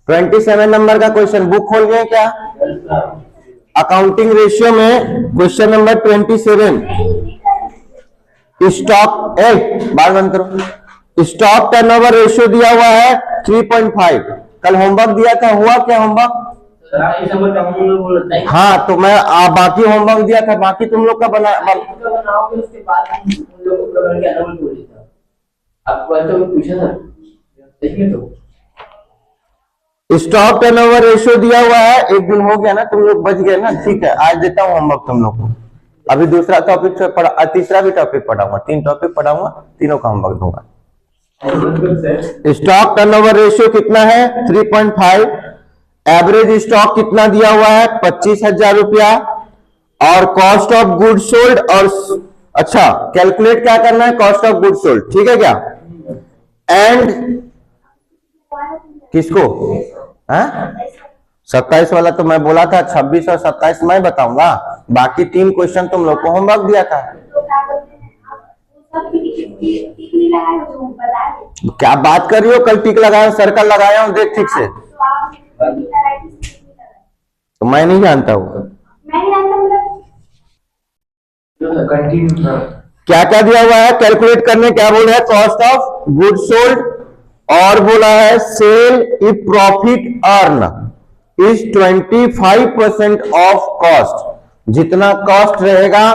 27 number का question book खोल गए क्या? अकाउंटिंग रेशियो में क्वेश्चन नंबर 27, स्टॉक बात बंद करो। स्टॉक टर्नओवर रेशियो दिया हुआ है 3.5। कल होमवर्क दिया था, हुआ क्या होमवर्क? हाँ, तो मैं बाकी होमवर्क दिया था, बाकी तुम लोग का बनाओगे उसके बाद हम लोग को कवर क्या बोल देता। आपको तो पूछा था देखिए। तो स्टॉक टर्नओवर रेशियो दिया हुआ है, एक दिन हो गया ना, तुम लोग बच गए ना, ठीक है। आज देता हूँ होमवर्क तुम लोग को। अभी दूसरा टॉपिक से पढ़ा, तीसरा भी टॉपिक पढ़ाऊंगा, 3 टॉपिक पढ़ाऊंगा, तीनों का होमवर्क दूंगा। स्टॉक टर्नओवर रेशियो कितना है? 3.5। एवरेज स्टॉक कितना दिया हुआ है? 25,000 रुपया। और कॉस्ट ऑफ गुड सोल्ड, और अच्छा कैलकुलेट क्या करना है? कॉस्ट ऑफ गुड सोल्ड, ठीक है क्या? एंड किसको? 27 वाला तो मैं बोला था, 26 और 27 मैं बताऊंगा, बाकी 3 क्वेश्चन तुम लोग को होमवर्क दिया था। क्या बात कर रही हो? कल टिक लगाया, सर्कल लगाया हूं, देख ठीक से। तो मैं नहीं जानता हूँ क्या क्या दिया हुआ है कैलकुलेट करने। क्या बोल रहा है? कॉस्ट ऑफ गुड सोल्ड, और बोला है sale if profit earn is 25% of cost. जितना कॉस्ट रहेगा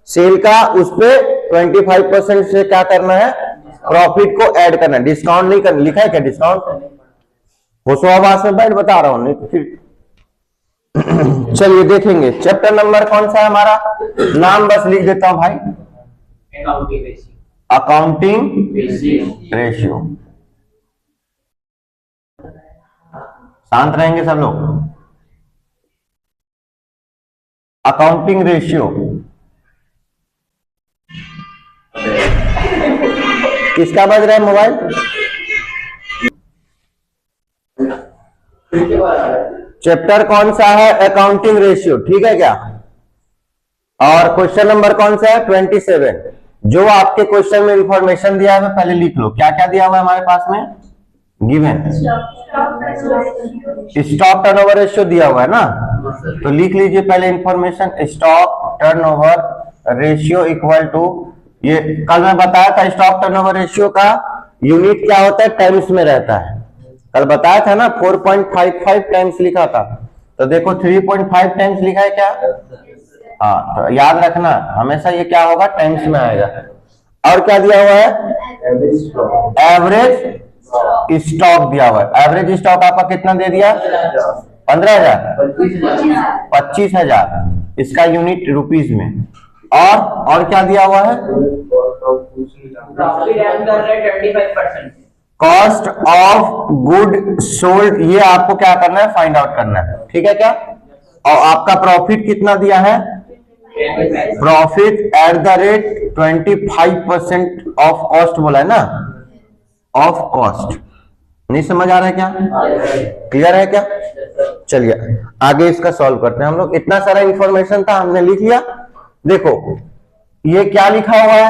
सेल का, उस पे 25% से क्या करना है? प्रॉफिट को ऐड करना है, डिस्काउंट नहीं करना। लिखा है क्या डिस्काउंट? होशोआवास में बैठ बता रहा हूं, नहीं तो फिर चलिए देखेंगे। चैप्टर नंबर कौन सा है हमारा? नाम बस लिख देता हूं भाई, अकाउंटिंग रेशियो। शांत रहेंगे सब लोग। अकाउंटिंग रेशियो किसका बज रहा है मोबाइल? चैप्टर कौन सा है? अकाउंटिंग रेशियो, ठीक है क्या? और क्वेश्चन नंबर कौन सा है? 27। जो आपके क्वेश्चन में इंफॉर्मेशन दिया है पहले लिख लो। क्या क्या दिया हुआ है हमारे पास में? गिवन स्टॉक टर्नओवर रेशियो दिया हुआ है ना, तो लिख लीजिए पहले information. Stock turnover ratio equal to, ये कल मैं बताया था स्टॉक टर्नओवर रेशियो का यूनिट क्या होता है? टाइम्स में रहता है। कल बताया था ना, 4.55 टाइम्स लिखा था, तो देखो 3.5 टाइम्स लिखा है क्या? हाँ, तो याद रखना हमेशा ये क्या होगा? टाइम्स में आएगा। और क्या दिया हुआ है? एवरेज स्टॉक दिया हुआ है। एवरेज स्टॉक आपका कितना दे दिया? 15,000, 25,000, इसका यूनिट रुपीज में। और क्या दिया हुआ है? कॉस्ट ऑफ गुड सोल्ड, ये आपको क्या करना है? फाइंड आउट करना है, ठीक है क्या? और आपका प्रॉफिट कितना दिया है? Profit at the rate 25% of cost बोला है ना, ऑफ कॉस्ट। नहीं समझ आ रहा है क्या? क्लियर है क्या? चलिए आगे इसका सॉल्व करते हैं हम लोग। इतना सारा इंफॉर्मेशन था, हमने लिख लिया। देखो ये क्या लिखा हुआ है?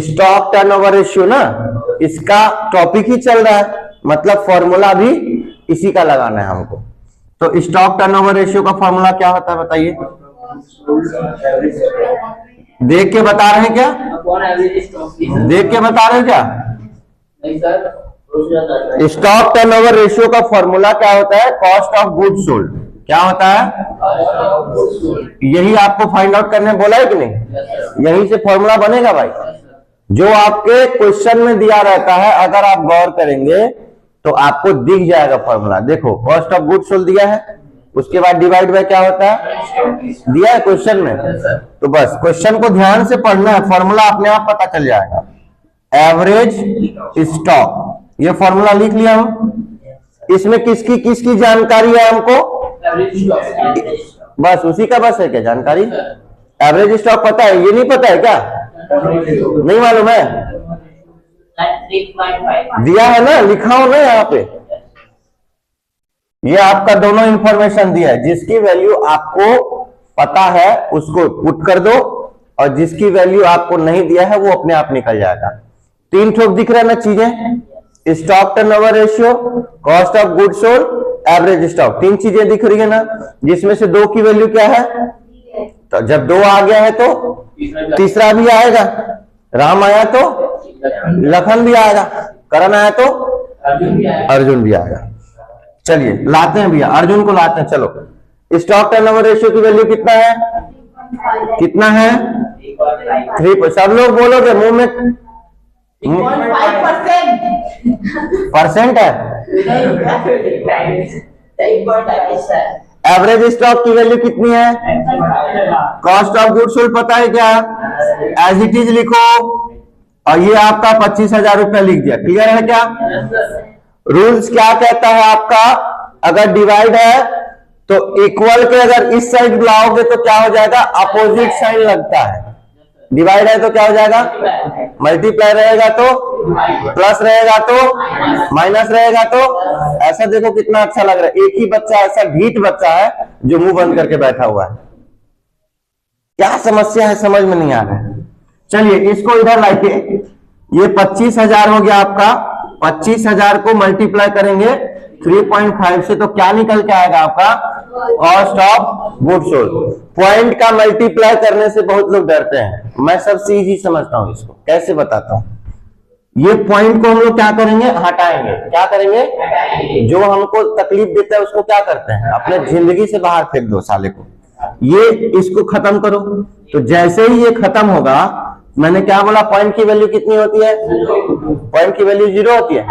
स्टॉक टर्नओवर रेशियो ना, इसका टॉपिक ही चल रहा है, मतलब फॉर्मूला भी इसी का लगाना है हमको। तो स्टॉक टर्नओवर रेशियो का फॉर्मूला क्या होता है बताइए? देख के बता रहे हैं क्या? देख के बता रहे हैं क्या? स्टॉक टर्नओवर रेशियो का फॉर्मूला क्या होता है? Cost of good sold. क्या होता है? यही आपको फाइंड आउट करने बोला है कि नहीं? यही से फॉर्मूला बनेगा भाई। जो आपके क्वेश्चन में दिया रहता है, अगर आप गौर करेंगे तो आपको दिख जाएगा फॉर्मूला। देखो कॉस्ट ऑफ गुड सोल्ड दिया है, उसके बाद डिवाइड बाय क्या होता है? दिया है क्वेश्चन में, तो बस क्वेश्चन को ध्यान से पढ़ना है, फॉर्मूला अपने आप पता चल जाएगा। एवरेज स्टॉक, ये फॉर्मूला लिख लिया हम। इसमें किसकी किसकी जानकारी है हमको? बस उसी का बस है क्या जानकारी? एवरेज स्टॉक पता है, ये नहीं पता है क्या? नहीं मालूम है? दिया है ना, लिखा हो ना यहाँ पे। ये आपका दोनों इंफॉर्मेशन दिया है, जिसकी वैल्यू आपको पता है उसको पुट कर दो, और जिसकी वैल्यू आपको नहीं दिया है वो अपने आप निकल जाएगा। 3 ठोक दिख रहा है ना चीजें? Stock turnover ratio, cost of good sold, average stock. 3 चीजें दिख रही है ना, जिसमें से 2 की वैल्यू क्या है? तो जब 2 आ गया है तो तीसरा भी आएगा। राम आया तो लखन भी आएगा, करण आया तो अर्जुन भी आएगा। चलिए लाते हैं भैया, अर्जुन को लाते हैं। चलो स्टॉक टर्नओवर रेशियो की वैल्यू कितना है? कितना है? 3। सब लोग बोलोगे मुंह में 3.5% है। एवरेज स्टॉक की वैल्यू कितनी है? कॉस्ट ऑफ गुड्स सोल्ड पता है क्या? एज इट इज लिखो, और ये आपका 25,000 रुपया लिख दिया। क्लियर है क्या? रूल्स क्या कहता है आपका? अगर डिवाइड है तो इक्वल के अगर इस साइड बुलाओगे तो क्या हो जाएगा? अपोजिट साइन लगता है। डिवाइड है तो क्या हो जाएगा? मल्टीप्लाई रहेगा तो प्लस, रहेगा तो माइनस, रहेगा तो। ऐसा देखो कितना अच्छा लग रहा है। एक ही बच्चा ऐसा ढीठ बच्चा है जो मुंह बंद करके बैठा हुआ है। क्या समस्या है समझ में नहीं आ रहा है। चलिए इसको इधर लाइए। ये 25,000 हो गया आपका। 25,000 को मल्टीप्लाई करेंगे 3.5 से तो क्या निकल के आएगा आपका? Cost of goods sold. Point का मल्टीप्लाई करने से बहुत लोग डरते हैं, मैं सबसे इजी समझता हूं इसको। कैसे बताता हूं? ये पॉइंट को हम लोग क्या करेंगे? हटाएंगे। क्या करेंगे? जो हमको तकलीफ देता है उसको क्या करते हैं? अपने जिंदगी से बाहर फेंक दो साले को। ये इसको खत्म करो। तो जैसे ही ये खत्म होगा, मैंने क्या बोला? पॉइंट की वैल्यू कितनी होती है? पॉइंट की वैल्यू 0 होती है।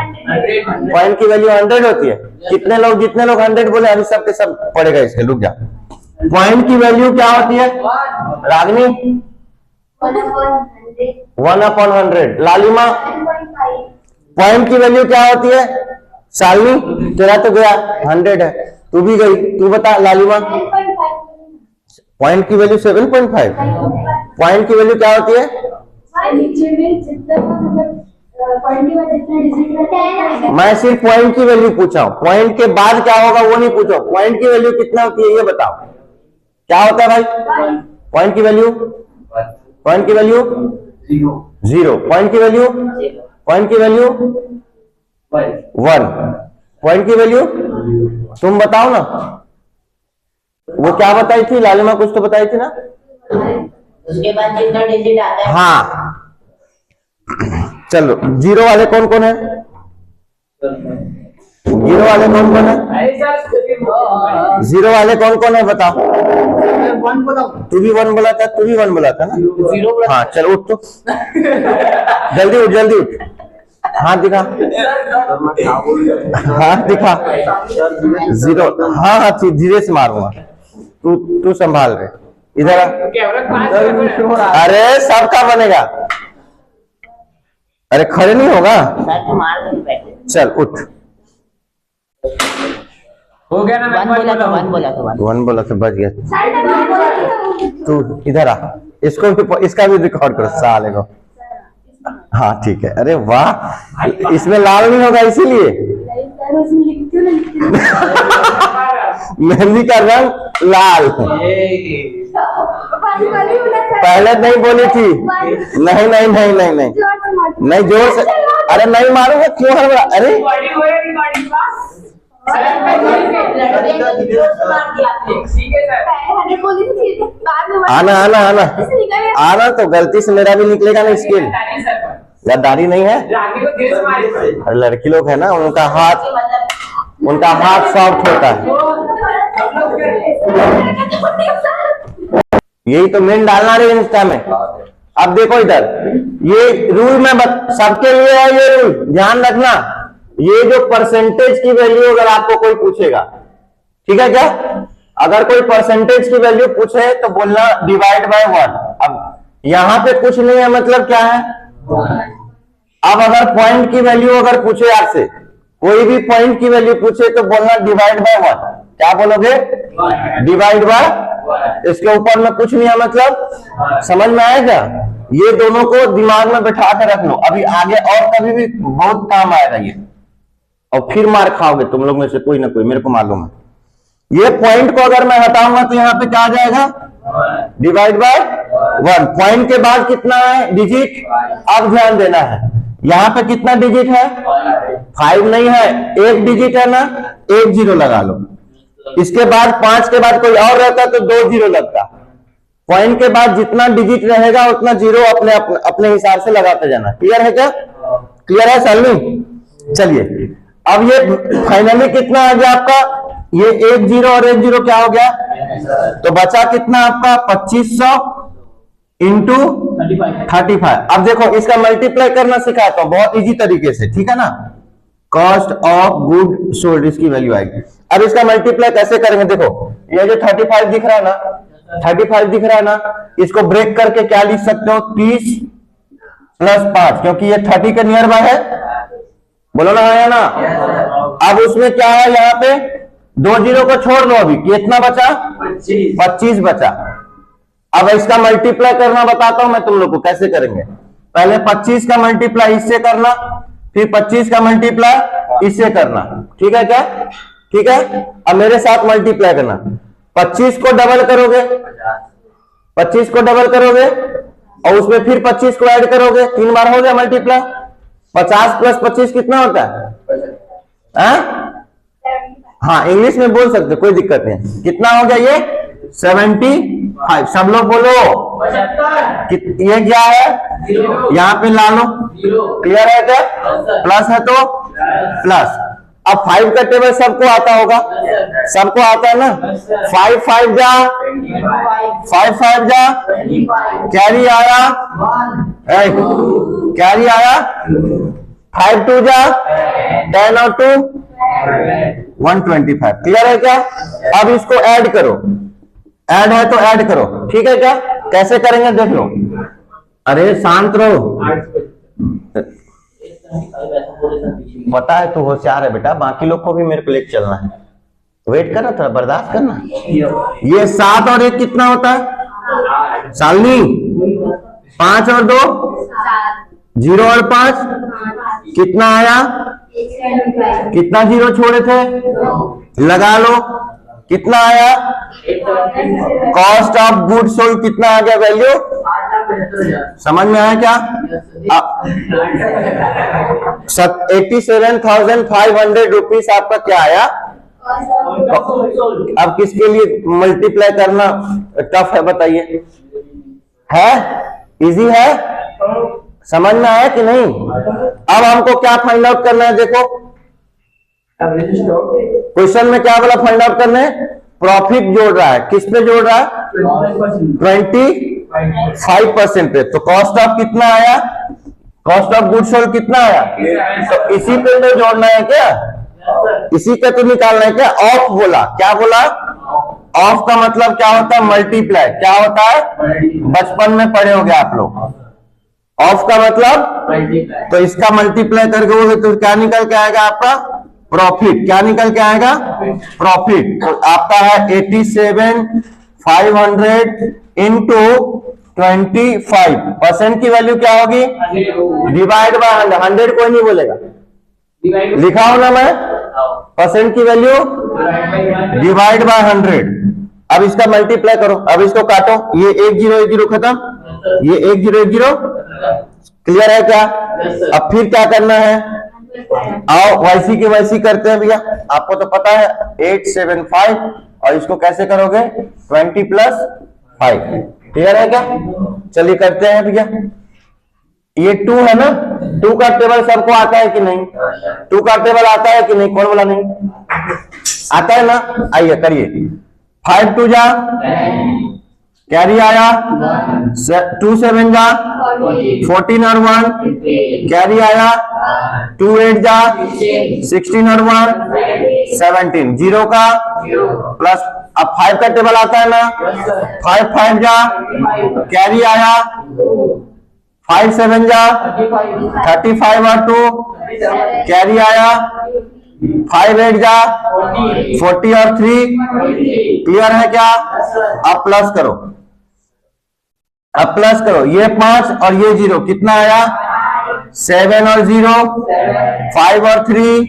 पॉइंट की वैल्यू 100 होती है। कितने लोग, जितने लोग 100 बोले अभी सब के सब पड़ेगा इसके। रुक जा। पॉइंट की वैल्यू क्या होती है रागनी? 1/100। लालिमा पॉइंट की वैल्यू क्या होती है? शालिनी तेरा तो गया 100 है, तू भी गई। तू बता लालिमा। पॉइंट की वैल्यू 7.5। पॉइंट की वैल्यू क्या होती है? मैं सिर्फ पॉइंट की वैल्यू पूछा हूं, पॉइंट के बाद क्या होगा वो नहीं पूछा। पॉइंट की वैल्यू कितना होती है ये बताओ। क्या होता है भाई? पॉइंट की वैल्यू, पॉइंट की वैल्यू 0। पॉइंट की वैल्यू, पॉइंट की वैल्यू 1। पॉइंट की वैल्यू तुम बताओ ना। वो क्या बताई थी लालिमा? कुछ तो बताई थी ना। उसके बाद जितना डिजिट आता है। हाँ चलो, 0 वाले कौन कौन है? 0 वाले कौन कौन है? 0 वाले कौन कौन है बताओ। 1 बोला। तू भी 1 बोला था, तू भी 1 बोला था ना। 0 बोला। हाँ चल उठ तो। जल्दी उठ, जल्दी उठ। हाथ दिखा, हाथ दिखा। 0। हाँ हाँ धीरे से मारूंगा। तू संभाल रहे इधर। अरे सबका बनेगा। अरे खड़े नहीं होगा। चल उठ। हो गया ना? 1 बोला था, 1 बोला था। 1 बोला तो बच गया। तू इधर आ, इसको भी, इसका भी रिकॉर्ड करो साले को। हाँ ठीक है। अरे वाह, इसमें लाल नहीं होगा इसीलिए। मेहंदी का रंग लाल। पहले नहीं बोली थी। नहीं नहीं नहीं नहीं नहीं नहीं, जोर से। अरे नहीं मारूंगा, क्यों हड़बड़ा? अरे आना आना आना आना। तो गलती से मेरा भी निकलेगा ना स्किल। गद्दारी नहीं है। अरे लड़की लोग है ना, उनका हाथ सॉफ्ट होता है। यही तो मेन डालना रही इंस्टा में। अब देखो इधर, ये रूल मैं सबके लिए है। ये रूल ध्यान रखना। ये जो परसेंटेज की वैल्यू अगर आपको कोई पूछेगा, ठीक है क्या? अगर कोई परसेंटेज की वैल्यू पूछे तो बोलना डिवाइड बाय 1। अब यहां पे कुछ नहीं है, मतलब क्या है? अब अगर पॉइंट की वैल्यू अगर पूछे आपसे, कोई भी पॉइंट की वैल्यू पूछे तो बोलना डिवाइड बाय 1। क्या बोलोगे? Divide by. इसके ऊपर में कुछ नहीं है, मतलब समझ में आया क्या? ये दोनों को दिमाग में बैठा कर रख लो। अभी आगे और कभी भी बहुत काम आएगा ये, और फिर मार खाओगे तुम लोग में से कोई ना कोई, मेरे को मालूम है। ये पॉइंट को अगर मैं हटाऊंगा तो यहाँ पे क्या आ जाएगा? Divide by 1। पॉइंट के बाद कितना है डिजिट? अब ध्यान देना है, यहाँ पे कितना डिजिट है? 5 नहीं है, एक डिजिट है ना, एक जीरो लगा लो। इसके बाद 5 के बाद कोई और रहता तो 2 जीरो लगता। पॉइंट के बाद जितना डिजिट रहेगा उतना जीरो अपने अपने हिसाब से लगाते जाना। क्लियर है क्या? क्लियर है सालनी? चलिए अब ये फाइनली कितना आ गया आपका? ये 1 जीरो और 1 जीरो क्या हो गया? तो बचा कितना आपका? 2500 इंटू 35। अब देखो इसका मल्टीप्लाई करना सिखाता हूं बहुत इजी तरीके से, ठीक है ना। कॉस्ट ऑफ गुड सोल्ड इसकी वैल्यू आएगी। अब इसका मल्टीप्लाई कैसे करेंगे? देखो ये जो 35 दिख रहा है ना, 35 दिख रहा है ना, इसको ब्रेक करके क्या लिख सकते हो? 30 प्लस 5, क्योंकि ये 30 के नियर बाय है। बोलो ना, है ना। अब उसमें क्या है? यहाँ पे 2 जीरो को छोड़ दो, अभी कितना बचा? 25 बचा। अब इसका मल्टीप्लाई करना बताता हूं मैं तुम लोग को कैसे करेंगे। पहले 25 का मल्टीप्लाई इससे करना, फिर 25 का मल्टीप्लाई इससे करना, ठीक है क्या? ठीक है। अब मेरे साथ मल्टीप्लाई करना। 25 को डबल करोगे, 25 को डबल करोगे और उसमें फिर 25 को ऐड करोगे, 3 बार हो गया मल्टीप्लाई। 50 प्लस 25 कितना होता है? हाँ इंग्लिश में बोल सकते, कोई दिक्कत नहीं। कितना हो गया ये? 75। सब लोग बोलो। ये क्या है? यहाँ पे ला लो। क्लियर है क्या? प्लस है तो प्लस। अब 5 का टेबल सबको आता होगा, सबको आता है ना। 5 5 जा 5 5 जा, कैरी आया, कैरी आया। 5 2 जा 10 और 2 125। क्लियर है क्या? अब इसको ऐड करो, ऐड है तो ऐड करो, ठीक है क्या? कैसे करेंगे देख लो। अरे शांत रहो, पता है तू होशियार है बेटा, बाकी लोग को भी मेरे को लेके चलना है। वेट करना, थोड़ा बर्दाश्त करना। ये 7 और 1 कितना होता है सालनी? 5 और 2 0 और 5 कितना आया? कितना जीरो छोड़े थे? लगा लो, कितना आया? कॉस्ट ऑफ गुड सोल्ड कितना आ गया वैल्यू? समझ में आया क्या? 87,500 रुपीज आपका क्या आया? अब किसके लिए मल्टीप्लाई करना टफ है बताइए? है? इजी है? समझ में आया कि नहीं? अब हमको क्या फाइंड आउट करना है? देखो क्वेश्चन में क्या बोला फाइंड आउट करने? प्रॉफिट जोड़ रहा है, किस पे जोड़ रहा है? 25% पे। तो कॉस्ट ऑफ कितना आया? कॉस्ट ऑफ गुड सोल्ड कितना आया? तो इसी पे तो जोड़ना है क्या? इसी का तो निकालना है क्या? ऑफ बोला, क्या बोला? ऑफ का मतलब क्या होता है? मल्टीप्लाई। क्या होता है? बचपन में पढ़े होगे आप लोग। ऑफ का मतलब, तो इसका मल्टीप्लाई करके वो तो क्या निकल के आएगा आपका? प्रॉफिट। क्या निकल के आएगा? प्रॉफिट। तो आपका है 87,500 इंटू 25%। की वैल्यू क्या होगी? डिवाइड बाय 100 कोई नहीं बोलेगा, लिखा हो ना मैं? परसेंट की वैल्यू डिवाइड बाय 100। अब इसका मल्टीप्लाई करो, अब इसको काटो। ये 1 0 1 0 खत्म, ये 1 0 1 0। क्लियर है क्या? अब फिर क्या करना है? आओ वैसी की वैसी करते हैं भैया, आपको तो पता है 875। और इसको कैसे करोगे? 20 प्लस 5। क्लियर है क्या? चलिए करते हैं भैया। ये 2 है ना, 2 का टेबल सबको आता है कि नहीं? 2 का टेबल आता है कि नहीं? कौन बोला नहीं आता है ना? आइए करिए। 5 2 जा, कैरी आया। 2 7 जा 14 और 1 कैरी आया। 2 8 जा 16 और 1 17 जीरो का प्लस। अब 5 का टेबल आता है ना, 5 5 जा कैरी आया। 5 7 जा 35 और 2 कैरी आया। 5 8 जा 40 और 3। क्लियर है क्या? अब प्लस करो, अब प्लस करो। ये 5 और ये 0 कितना आया? 7 और 0 5 और 3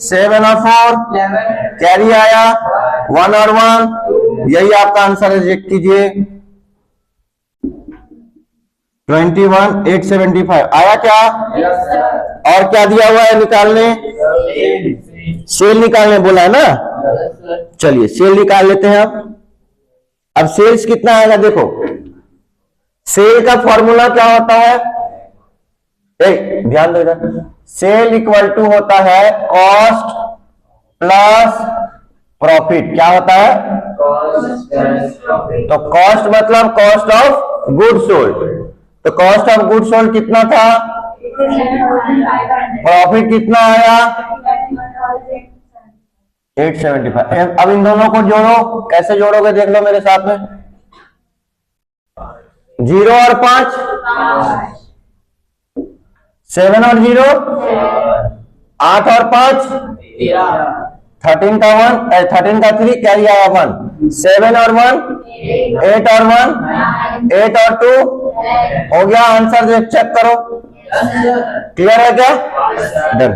7 और 4 कैरी आया। 1 और 1 यही आपका आंसर है, चेक कीजिए। 21,875 आया क्या? और क्या दिया हुआ है निकालने? सेल निकालने बोला है ना। चलिए सेल निकाल लेते हैं। अब सेल्स कितना आएगा देखो। सेल का फॉर्मूला क्या होता है? ध्यान दो इधर। सेल इक्वल टू होता है कॉस्ट प्लस प्रॉफिट। क्या होता है? तो कॉस्ट मतलब कॉस्ट ऑफ गुड सोल्ड। तो कॉस्ट ऑफ गुड सोल्ड कितना था? प्रॉफिट कितना आया? 875। अब इन दोनों को जोड़ो। कैसे जोड़ोगे देख लो मेरे साथ में। 0 और 5, 7 और 0, 8 और 5, 13 का 1, 13 का 3, क्या दिया 1, 7 और 1, 8 और 1, 8 और 2, हो गया आंसर। देख चेक करो। क्लियर है क्या? डन।